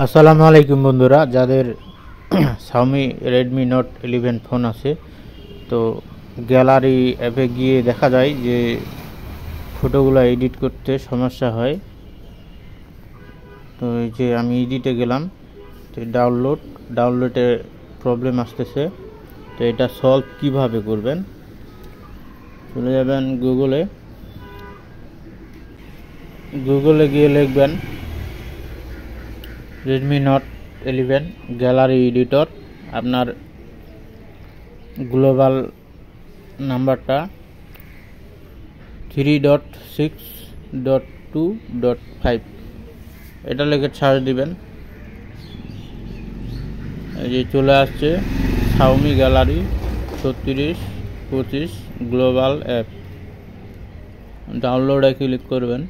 আসসালামু আলাইকুম বন্ধুরা, যাদের Xiaomi Redmi Note 11 ফোন আছে, তো গ্যালারি অ্যাপে গিয়ে দেখা যায় যে ফটোগুলো এডিট করতে সমস্যা হয়। তো এই যে আমি এডিটে গেলাম, তো ডাউনলোডে প্রবলেম আসতেছে। তো এটা সলভ কিভাবে করবেন, চলে যাবেন গুগলে গিয়ে লিখবেন Redmi Note 11 গ্যালারি এডিটর। আপনার গ্লোবাল নাম্বারটা 3.6.2.5, এটা লিখে সার্চ দিবেন। এই যে চলে আসছে Xiaomi গ্যালারি 3625 গ্লোবাল অ্যাপ। ডাউনলোডে ক্লিক করবেন,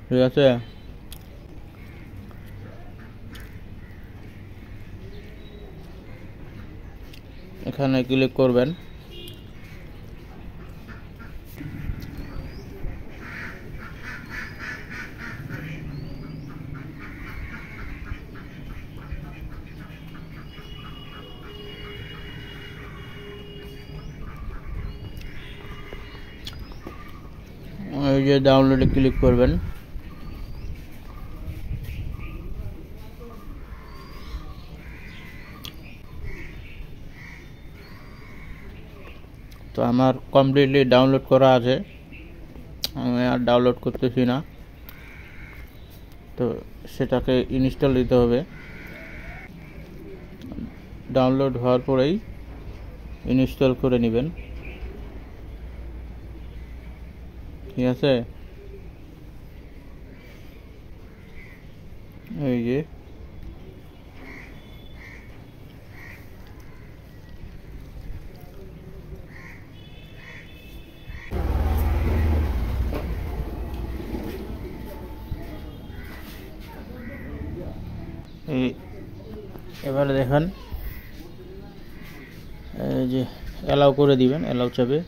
ঠিক আছে। এখানে ক্লিক করবেন, এই যে ডাউনলোডে ক্লিক করবেন। তো আমার কমপ্লিটলি ডাউনলোড করা আছে, আমি আর ডাউনলোড করতেছি না। তো সেটাকে ইনস্টল দিতে হবে। ডাউনলোড হওয়ার পরেই ইনস্টল করে নেবেন, ঠিক আছে। এই যে এবারে দেখেন, এই যে অ্যালাউ করে দিবেন, অ্যালাউ চাপে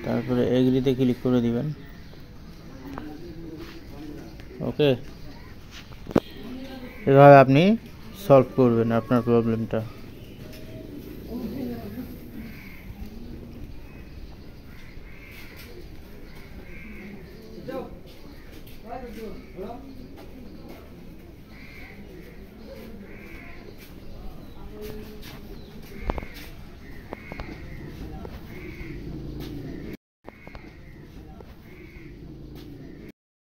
তারপরে এগ্রিতে ক্লিক করে দিবেন। ওকে, এভাবে আপনি সলভ করবেন আপনার প্রবলেমটা।